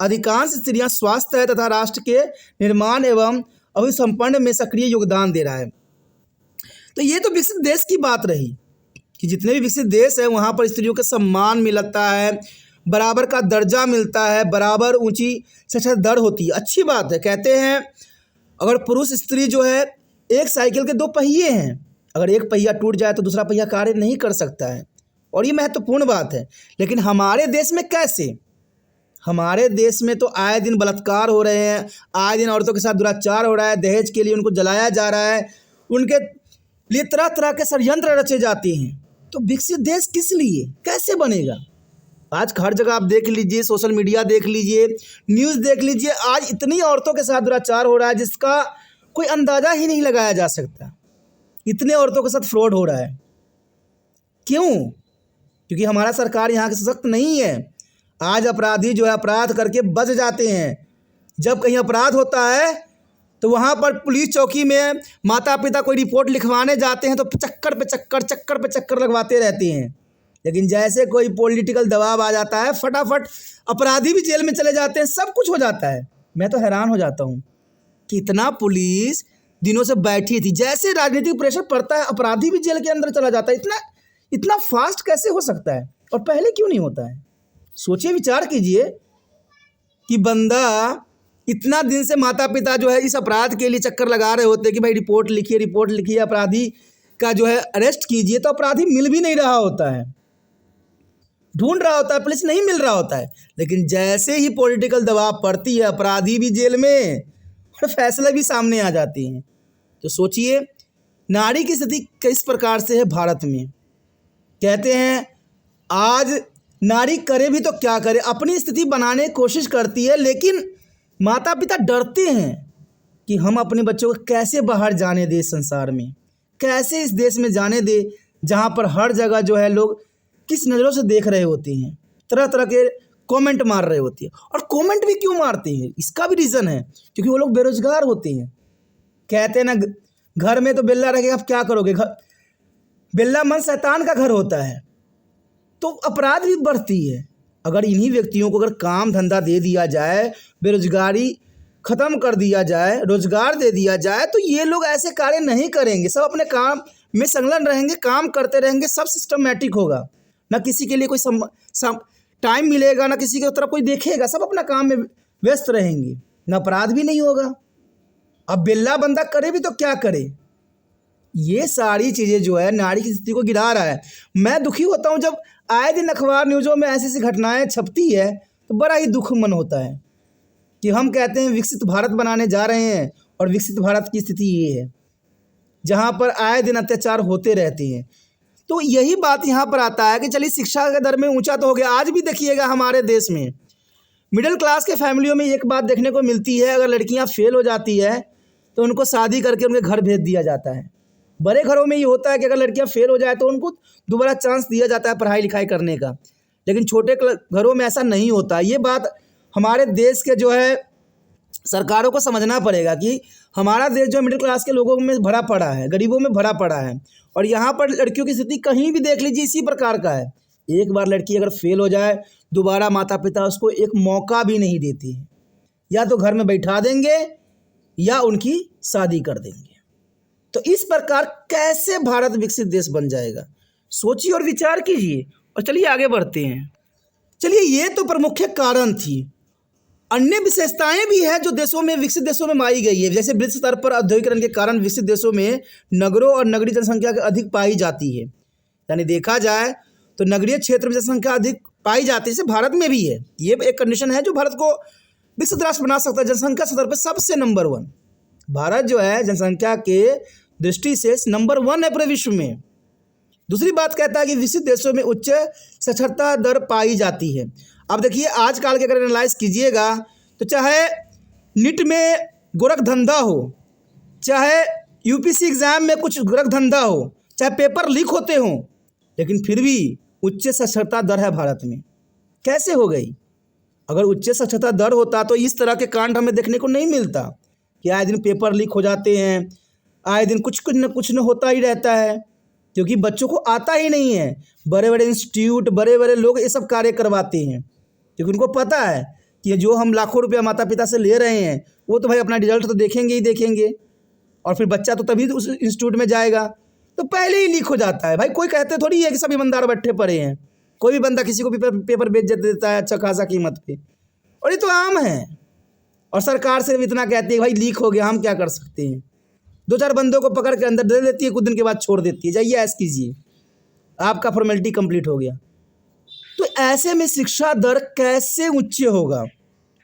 अधिकांश स्त्रियां स्वस्थ है तथा राष्ट्र के निर्माण एवं अभिसंपन्न में सक्रिय योगदान दे रहा है। तो ये तो विकसित देश की बात रही कि जितने भी विकसित देश है वहाँ पर स्त्रियों को सम्मान मिलता है, बराबर का दर्जा मिलता है, बराबर ऊंची शिक्षा दर होती है। अच्छी बात है। कहते हैं अगर पुरुष स्त्री जो है एक साइकिल के दो पहिए हैं, अगर एक पहिया टूट जाए तो दूसरा पहिया कार्य नहीं कर सकता है, और ये महत्वपूर्ण बात है। लेकिन हमारे देश में कैसे, हमारे देश में तो आए दिन बलात्कार हो रहे हैं, आए दिन औरतों के साथ दुराचार हो रहा है, दहेज के लिए उनको जलाया जा रहा है, उनके लिए तरह तरह के षड्यंत्र रचे जाते हैं। तो विकसित देश किस लिए, कैसे बनेगा। आज हर जगह आप देख लीजिए, सोशल मीडिया देख लीजिए, न्यूज़ देख लीजिए, आज इतनी औरतों के साथ दुराचार हो रहा है जिसका कोई अंदाज़ा ही नहीं लगाया जा सकता। इतने औरतों के साथ फ्रॉड हो रहा है। क्यों? क्योंकि हमारा सरकार यहाँ के सशक्त नहीं है। आज अपराधी जो है अपराध करके बच जाते हैं। जब कहीं अपराध होता है तो वहाँ पर पुलिस चौकी में माता पिता कोई रिपोर्ट लिखवाने जाते हैं तो चक्कर पे चक्कर लगवाते रहते हैं। लेकिन जैसे कोई पॉलिटिकल दबाव आ जाता है, फटाफट अपराधी भी जेल में चले जाते हैं, सब कुछ हो जाता है। मैं तो हैरान हो जाता हूँ कि इतना पुलिस दिनों से बैठी थी, जैसे राजनीतिक प्रेशर पड़ता है अपराधी भी जेल के अंदर चला जाता है। इतना फास्ट कैसे हो सकता है, और पहले क्यों नहीं होता है। सोचिए, विचार कीजिए कि बंदा इतना दिन से माता पिता जो है इस अपराध के लिए चक्कर लगा रहे होते हैं कि भाई रिपोर्ट लिखिए, अपराधी का जो है अरेस्ट कीजिए, तो अपराधी मिल भी नहीं रहा होता है, ढूंढ रहा होता है, पुलिस नहीं मिल रहा होता है। लेकिन जैसे ही पॉलिटिकल दबाव पड़ती है, अपराधी भी जेल में और फैसले भी सामने आ जाते हैं। तो सोचिए नारी की स्थिति किस प्रकार से है भारत में। कहते हैं आज नारी करे भी तो क्या करे, अपनी स्थिति बनाने की कोशिश करती है, लेकिन माता पिता डरते हैं कि हम अपने बच्चों को कैसे बाहर जाने दें, संसार में कैसे इस देश में जाने दें जहाँ पर हर जगह जो है लोग किस नज़रों से देख रहे होते हैं, तरह तरह के कमेंट मार रहे होते हैं। और कमेंट भी क्यों मारते हैं, इसका भी रीज़न है, क्योंकि वो लोग बेरोजगार होते हैं। कहते हैं ना, घर में तो बिल्ला रहेगा, आप क्या करोगे, बिल्ला मन शैतान का घर होता है। तो अपराध भी बढ़ती है। अगर इन्हीं व्यक्तियों को अगर काम धंधा दे दिया जाए, बेरोजगारी ख़त्म कर दिया जाए, रोजगार दे दिया जाए, तो ये लोग ऐसे कार्य नहीं करेंगे। सब अपने काम में संलग्न रहेंगे, काम करते रहेंगे, सब सिस्टमैटिक होगा। ना किसी के लिए कोई टाइम मिलेगा, ना किसी की तरफ कोई देखेगा, सब अपना काम में व्यस्त रहेंगे, ना अपराध भी नहीं होगा। अब बिल्ला बंदा करे भी तो क्या करे। ये सारी चीज़ें जो है नारी की स्थिति को गिरा रहा है। मैं दुखी होता हूँ जब आए दिन अखबार न्यूज़ों में ऐसी घटनाएं छपती है, तो बड़ा ही दुख मन होता है कि हम कहते हैं विकसित भारत बनाने जा रहे हैं, और विकसित भारत की स्थिति ये है जहाँ पर आए दिन अत्याचार होते रहते हैं। तो यही बात यहाँ पर आता है कि चलिए शिक्षा का दर में ऊंचा तो हो गया। आज भी देखिएगा हमारे देश में मिडिल क्लास के फैमिलियों में एक बात देखने को मिलती है, अगर लड़कियाँ फेल हो जाती है तो उनको शादी करके उनके घर भेज दिया जाता है। बड़े घरों में ये होता है कि अगर लड़कियाँ फेल हो जाए तो उनको दोबारा चांस दिया जाता है पढ़ाई लिखाई करने का, लेकिन छोटे घरों में ऐसा नहीं होता। ये बात हमारे देश के जो है सरकारों को समझना पड़ेगा कि हमारा देश जो मिडिल क्लास के लोगों में भरा पड़ा है, गरीबों में भरा पड़ा है, और यहाँ पर लड़कियों की स्थिति कहीं भी देख लीजिए इसी प्रकार का है। एक बार लड़की अगर फेल हो जाए दोबारा माता पिता उसको एक मौका भी नहीं देते हैं, या तो घर में बैठा देंगे या उनकी शादी कर देंगे। तो इस प्रकार कैसे भारत विकसित देश बन जाएगा, सोचिए और विचार कीजिए। और चलिए आगे बढ़ते हैं। चलिए ये तो प्रमुख कारण थी, अन्य विशेषताएं भी हैं जो देशों में विकसित देशों में पाई गई है। जैसे वृहद स्तर पर औद्योगिकरण के कारण विकसित देशों में नगरों और नगरीय जनसंख्या अधिक पाई जाती है। यानी देखा जाए तो नगरीय क्षेत्र में जनसंख्या अधिक पाई जाती है, जैसे भारत में भी है। ये एक कंडीशन है जो भारत को विकसित राष्ट्र बना सकता है। जनसंख्या स्तर पर सबसे नंबर 1 भारत जो है जनसंख्या के दृष्टि से नंबर 1 है पूरे विश्व में। दूसरी बात कहता है कि विकसित देशों में उच्च साक्षरता दर पाई जाती है। अब देखिए आजकल के अगर एनालाइज कीजिएगा तो चाहे नीट में गोरख धंधा हो, चाहे यूपीएससी एग्जाम में कुछ गोरख धंधा हो, चाहे पेपर लीक होते हों, लेकिन फिर भी उच्च साक्षरता दर है भारत में। कैसे हो गई? अगर उच्च साक्षरता दर होता तो इस तरह के कांड हमें देखने को नहीं मिलता कि आए दिन पेपर लीक हो जाते हैं, आए दिन कुछ न होता ही रहता है, क्योंकि बच्चों को आता ही नहीं है। बड़े बड़े इंस्टीट्यूट, बड़े बड़े लोग ये सब कार्य करवाते हैं, क्योंकि उनको पता है कि जो हम लाखों रुपया माता पिता से ले रहे हैं वो तो भाई अपना रिजल्ट तो देखेंगे ही देखेंगे, और फिर बच्चा तो तभी उस इंस्टीट्यूट में जाएगा। तो पहले ही लीक हो जाता है। भाई कोई कहते थोड़ी है कि सब ईमानदार बैठे पड़े हैं, कोई भी बंदा किसी को भी पेपर बेच देता है अच्छा खासा कीमत पे, और ये तो आम है। और सरकार सिर्फ इतना कहती है भाई लीक हो गया, हम क्या कर सकते हैं। 2-4 बंदों को पकड़ के अंदर दे देती है, कुछ दिन के बाद छोड़ देती है, जाइए ऐश कीजिए, आपका फॉर्मेलिटी कंप्लीट हो गया। तो ऐसे में शिक्षा दर कैसे उच्च होगा?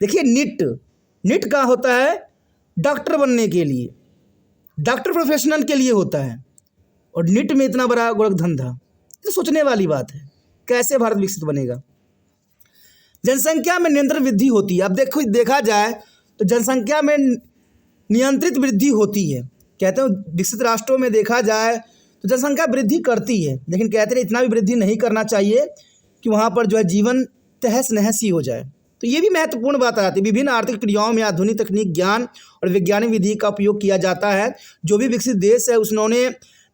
देखिए नीट का होता है डॉक्टर बनने के लिए, डॉक्टर प्रोफेशनल के लिए होता है, और नीट में इतना बड़ा गोरख धंधा, तो सोचने वाली बात है कैसे भारत विकसित बनेगा। जनसंख्या में निरंतर वृद्धि होती है। अब देखा जाए तो जनसंख्या में नियंत्रित वृद्धि होती है। कहते हैं विकसित राष्ट्रों में देखा जाए तो जनसंख्या वृद्धि करती है, लेकिन कहते हैं इतना भी वृद्धि नहीं करना चाहिए कि वहाँ पर जो है जीवन तहस नहस ही हो जाए। तो ये भी महत्वपूर्ण बात आती है। विभिन्न आर्थिक क्रियाओं में आधुनिक तकनीक, ज्ञान और वैज्ञानिक विधि का उपयोग किया जाता है। जो भी विकसित देश है उन्होंने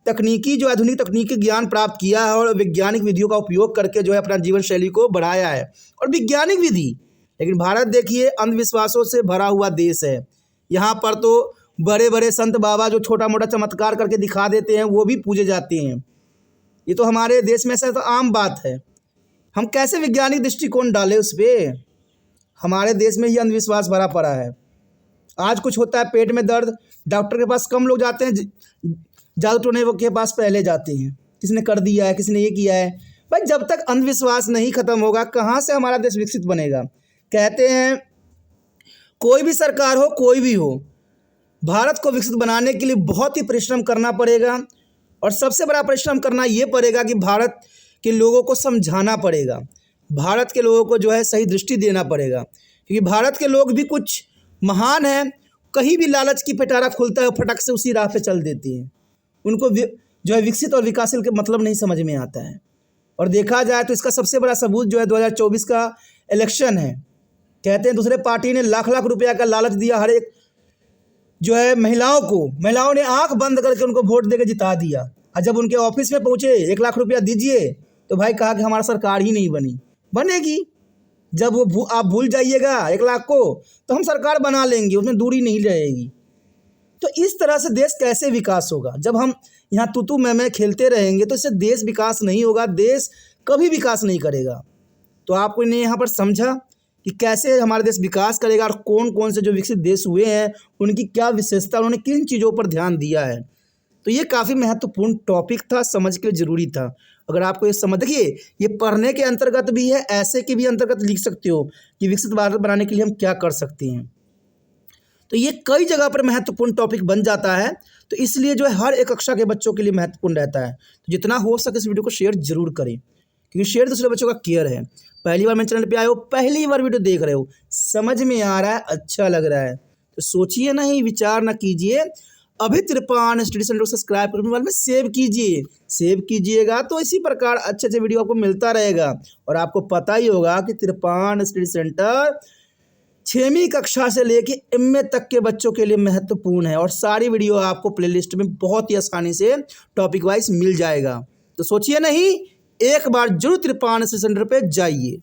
आधुनिक तकनीकी ज्ञान प्राप्त किया है और वैज्ञानिक विधियों का उपयोग करके जो है अपना जीवन शैली को बढ़ाया है, और वैज्ञानिक विधि। लेकिन भारत देखिए अंधविश्वासों से भरा हुआ देश है। यहाँ पर तो बड़े बड़े संत बाबा जो छोटा मोटा चमत्कार करके दिखा देते हैं वो भी पूजे जाते हैं। ये तो हमारे देश में ऐसा तो आम बात है। हम कैसे वैज्ञानिक दृष्टिकोण डालें उस पर? हमारे देश में ये अंधविश्वास भरा पड़ा है। आज कुछ होता है पेट में दर्द, डॉक्टर के पास कम लोग जाते हैं, जादू टोने के पास पहले जाते हैं, किसने कर दिया है, किसने ये किया है। भाई जब तक अंधविश्वास नहीं खत्म होगा कहाँ से हमारा देश विकसित बनेगा? कहते हैं कोई भी सरकार हो, कोई भी हो, भारत को विकसित बनाने के लिए बहुत ही परिश्रम करना पड़ेगा, और सबसे बड़ा परिश्रम करना ये पड़ेगा कि भारत के लोगों को समझाना पड़ेगा, भारत के लोगों को जो है सही दृष्टि देना पड़ेगा। क्योंकि भारत के लोग भी कुछ महान हैं, कहीं भी लालच की पिटारा खुलता है फटक से उसी राह पे चल देते हैं। उनको जो है विकसित और विकासशील के मतलब नहीं समझ में आता है। और देखा जाए तो इसका सबसे बड़ा सबूत जो है 2024 का इलेक्शन है। कहते हैं दूसरे पार्टी ने लाख लाख रुपया का लालच दिया हर एक जो है महिलाओं ने आंख बंद करके उनको वोट देकर जिता दिया, और जब उनके ऑफिस में पहुंचे 1 लाख रुपया दीजिए तो भाई कहा कि हमारा सरकार ही नहीं बनेगी। जब वो आप भूल जाइएगा 1 लाख को तो हम सरकार बना लेंगे, उसमें दूरी नहीं रहेगी। तो इस तरह से देश कैसे विकास होगा? जब हम यहाँ तू मैं खेलते रहेंगे तो इससे देश विकास नहीं होगा, देश कभी विकास नहीं करेगा। तो आपको ने यहाँ पर समझा कि कैसे हमारा देश विकास करेगा, और कौन कौन से जो विकसित देश हुए हैं उनकी क्या विशेषता, उन्होंने किन चीज़ों पर ध्यान दिया है। तो ये काफ़ी महत्वपूर्ण टॉपिक था, समझ के ज़रूरी था। अगर आपको ये समझ, देखिए ये पढ़ने के अंतर्गत भी है, ऐसे के भी अंतर्गत लिख सकते हो कि विकसित भारत बनाने के लिए हम क्या कर सकते हैं। तो ये कई जगह पर महत्वपूर्ण टॉपिक बन जाता है, तो इसलिए जो है हर एक कक्षा के बच्चों के लिए महत्वपूर्ण रहता है। तो जितना हो सके इस वीडियो को शेयर जरूर करें, क्योंकि शेयर दूसरे बच्चों का केयर है। पहली बार मेरे चैनल पे आए हो, पहली बार वीडियो देख रहे हो, समझ में आ रहा है, अच्छा लग रहा है, तो सोचिए नहीं, विचार ना कीजिए, अभी त्रिपान स्टडी सेंटर को सब्सक्राइब करने वाले में सेव कीजिए। सेव कीजिएगा तो इसी प्रकार अच्छे अच्छे वीडियो आपको मिलता रहेगा। और आपको पता ही होगा कि त्रिपान स्टडी सेंटर 6वीं कक्षा से लेके एमए तक के बच्चों के लिए महत्वपूर्ण है, और सारी वीडियो आपको प्लेलिस्ट में बहुत ही आसानी से टॉपिक वाइज मिल जाएगा। तो सोचिए नहीं, एक बार जरूर त्रिपान स्टडी सेंटर पे जाइए।